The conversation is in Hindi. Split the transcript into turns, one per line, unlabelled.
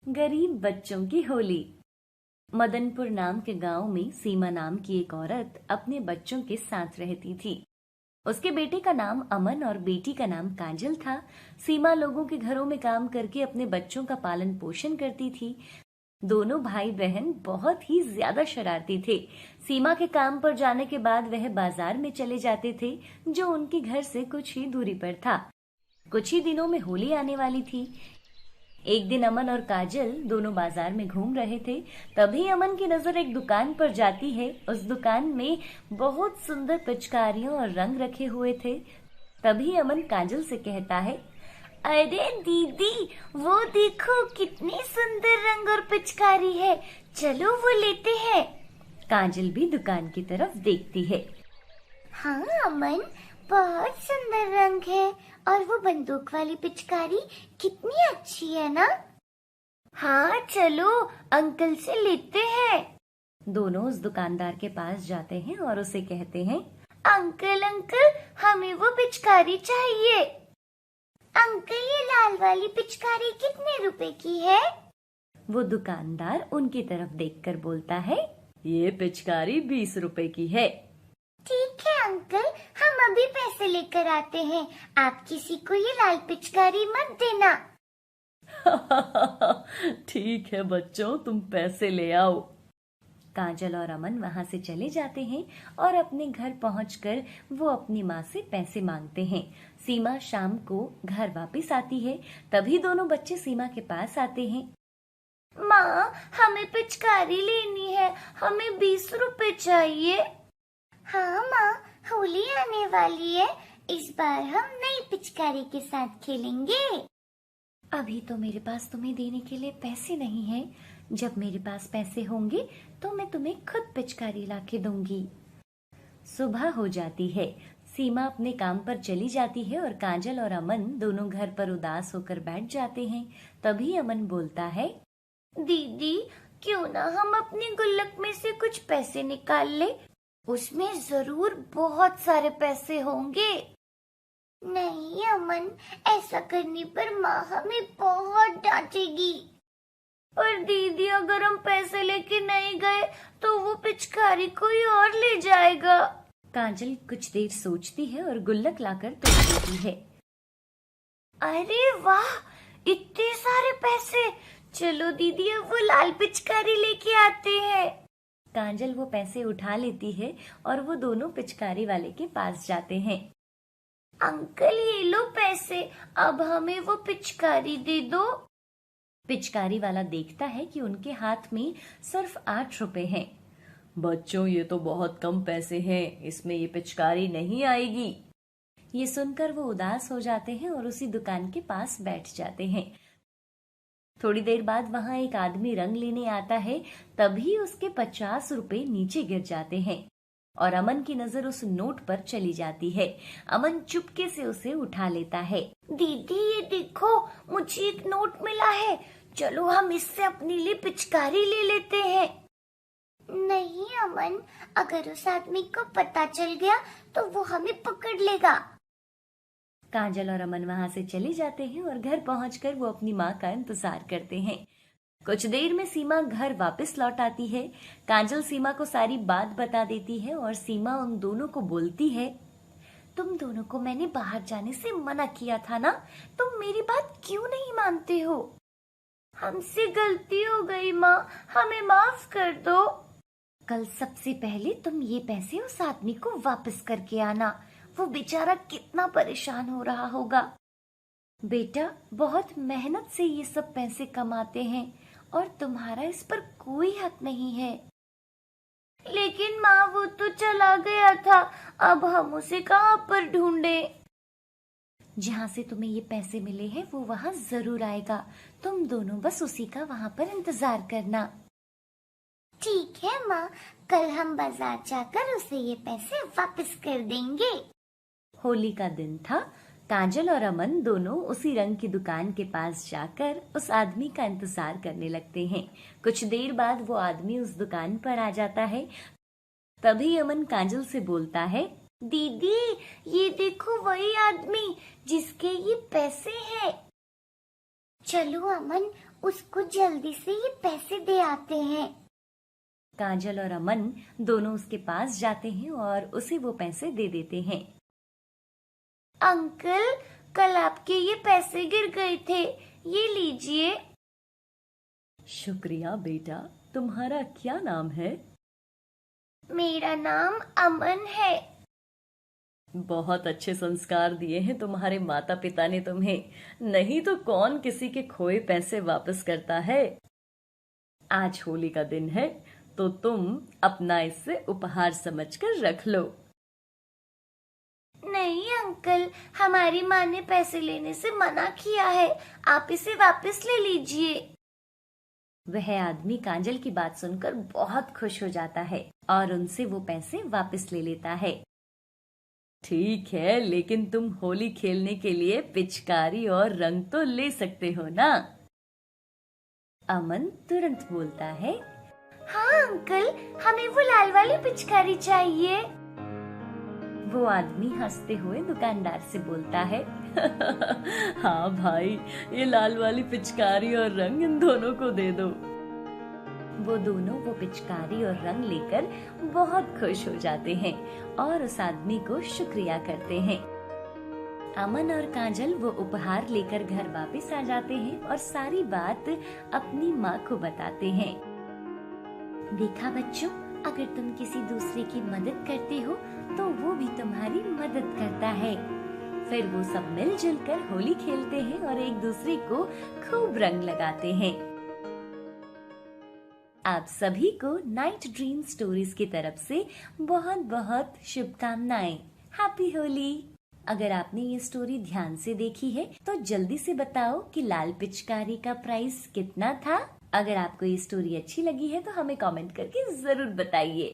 गरीब बच्चों की होली। मदनपुर नाम के गांव में सीमा नाम की एक औरत अपने बच्चों के साथ रहती थी। उसके बेटे का नाम अमन और बेटी का नाम काजल था। सीमा लोगों के घरों में काम करके अपने बच्चों का पालन पोषण करती थी। दोनों भाई बहन बहुत ही ज्यादा शरारती थे। सीमा के काम पर जाने के बाद वह बाजार में चले जाते थे, जो उनके घर से कुछ ही दूरी पर था। कुछ ही दिनों में होली आने वाली थी। एक दिन अमन और काजल दोनों बाजार में घूम रहे थे। तभी अमन की नजर एक दुकान पर जाती है। उस दुकान में बहुत सुंदर पिचकारियों और रंग रखे हुए थे। तभी अमन काजल से कहता है, अरे दीदी, वो देखो कितनी सुंदर रंग और पिचकारी है, चलो वो लेते हैं। काजल भी दुकान की तरफ देखती है।
हाँ अमन, बहुत सुंदर रंग है और वो बंदूक वाली पिचकारी कितनी अच्छी है ना। हाँ चलो अंकल से लेते हैं।
दोनों उस दुकानदार के पास जाते हैं और उसे कहते हैं,
अंकल अंकल, हमें वो पिचकारी चाहिए। अंकल, ये लाल वाली पिचकारी कितने रुपए की है?
वो दुकानदार उनकी तरफ देखकर बोलता है, ये पिचकारी 20 रुपए की है।
ठीक है अंकल, हम अभी पैसे लेकर आते हैं। आप किसी को ये लाल पिचकारी मत देना।
ठीक है बच्चों, तुम पैसे ले आओ। काजल और अमन वहां से चले जाते हैं और अपने घर पहुंचकर वो अपनी माँ से पैसे मांगते हैं। सीमा शाम को घर वापस आती है। तभी दोनों बच्चे सीमा के पास आते हैं।
माँ, हमें पिचकारी लेनी है, हमें 20 रुपए चाहिए। हाँ माँ, होली आने वाली है, इस बार हम नई पिचकारी के साथ खेलेंगे।
अभी तो मेरे पास तुम्हें देने के लिए पैसे नहीं है। जब मेरे पास पैसे होंगे तो मैं तुम्हें खुद पिचकारी लाके दूंगी। सुबह हो जाती है। सीमा अपने काम पर चली जाती है और काजल और अमन दोनों घर पर उदास होकर बैठ जाते हैं। तभी अमन बोलता है,
दीदी, क्यों ना हम अपनी गुल्लक में से कुछ पैसे निकाल ले, उसमें जरूर बहुत सारे पैसे होंगे। नहीं अमन, ऐसा करने पर माँ हमें बहुत डांटेगी। और दीदी, अगर हम पैसे लेके नहीं गए तो वो पिचकारी कोई और ले जाएगा।
काजल कुछ देर सोचती है और गुल्लक लाकर तोड़ देती है।
अरे वाह, इतने सारे पैसे! चलो दीदी, अब वो लाल पिचकारी लेके आते हैं।
काजल वो पैसे उठा लेती है और वो दोनों पिचकारी वाले के पास जाते हैं।
अंकल, ये लो पैसे, अब हमें वो पिचकारी दे दो।
पिचकारी वाला देखता है कि उनके हाथ में सिर्फ 8 रुपए हैं। बच्चों, ये तो बहुत कम पैसे हैं, इसमें ये पिचकारी नहीं आएगी। ये सुनकर वो उदास हो जाते हैं और उसी दुकान के पास बैठ जाते हैं। थोड़ी देर बाद वहां एक आदमी रंग लेने आता है। तभी उसके 50 रुपए नीचे गिर जाते हैं और अमन की नजर उस नोट पर चली जाती है। अमन चुपके से उसे उठा लेता है।
दीदी, ये देखो, मुझे एक नोट मिला है, चलो हम इससे अपने लिए पिचकारी ले लेते हैं। नहीं अमन, अगर उस आदमी को पता चल गया तो वो हमें पकड़ लेगा।
काजल और अमन वहां से चले जाते हैं और घर पहुंचकर वो अपनी माँ का इंतजार करते हैं। कुछ देर में सीमा घर वापस लौट आती है। काजल सीमा को सारी बात बता देती है और सीमा उन दोनों को बोलती है,
तुम दोनों को मैंने बाहर जाने से मना किया था ना, तुम मेरी बात क्यों नहीं मानते हो? हमसे गलती हो गई माँ, हमें माफ कर दो। कल सबसे पहले तुम ये पैसे उस आदमी को वापस करके आना, वो बेचारा कितना परेशान हो रहा होगा।
बेटा, बहुत मेहनत से ये सब पैसे कमाते हैं और तुम्हारा इस पर कोई हक नहीं है।
लेकिन माँ, वो तो चला गया था, अब हम उसे कहाँ पर ढूंढें?
जहाँ से तुम्हें ये पैसे मिले हैं वो वहाँ जरूर आएगा। तुम दोनों बस उसी का वहाँ पर इंतजार करना।
ठीक है माँ, कल हम बाजार जाकर उसे ये पैसे वापस कर देंगे।
होली का दिन था। काजल और अमन दोनों उसी रंग की दुकान के पास जाकर उस आदमी का इंतजार करने लगते हैं। कुछ देर बाद वो आदमी उस दुकान पर आ जाता है। तभी अमन काजल से बोलता है,
दीदी, ये देखो वही आदमी जिसके ये पैसे हैं। चलो अमन, उसको जल्दी से ये पैसे दे आते हैं।
काजल और अमन दोनों उसके पास जाते हैं और उसे वो पैसे दे देते हैं।
अंकल, कल आपके ये पैसे गिर गए थे, ये लीजिए।
शुक्रिया बेटा, तुम्हारा क्या नाम है?
मेरा नाम अमन है।
बहुत अच्छे संस्कार दिए हैं तुम्हारे माता पिता ने तुम्हें, नहीं तो कौन किसी के खोए पैसे वापस करता है। आज होली का दिन है तो तुम अपना इसे उपहार समझकर रख लो।
नहीं अंकल, हमारी माँ ने पैसे लेने से मना किया है, आप इसे वापस ले लीजिए।
वह आदमी काजल की बात सुनकर बहुत खुश हो जाता है और उनसे वो पैसे वापस ले लेता है। ठीक है, लेकिन तुम होली खेलने के लिए पिचकारी और रंग तो ले सकते हो ना? अमन तुरंत बोलता है,
हाँ अंकल, हमें वो लाल वाली पिचकारी चाहिए।
वो आदमी हंसते हुए दुकानदार से बोलता है, हाँ भाई, ये लाल वाली पिचकारी और रंग इन दोनों को दे दो। वो दोनों वो पिचकारी और रंग लेकर बहुत खुश हो जाते हैं और उस आदमी को शुक्रिया करते हैं। अमन और काजल वो उपहार लेकर घर वापस आ जाते हैं और सारी बात अपनी माँ को बताते हैं। देखा बच्चों, अगर तुम किसी दूसरे की मदद करते हो तो वो भी तुम्हारी मदद करता है। फिर वो सब मिलजुल कर होली खेलते हैं और एक दूसरे को खूब रंग लगाते हैं। आप सभी को नाइट ड्रीम स्टोरीज की तरफ से बहुत बहुत शुभकामनाएं। हैप्पी होली। अगर आपने ये स्टोरी ध्यान से देखी है तो जल्दी से बताओ कि लाल पिचकारी का प्राइस कितना था। अगर आपको ये स्टोरी अच्छी लगी है तो हमें कमेंट करके जरूर बताइए।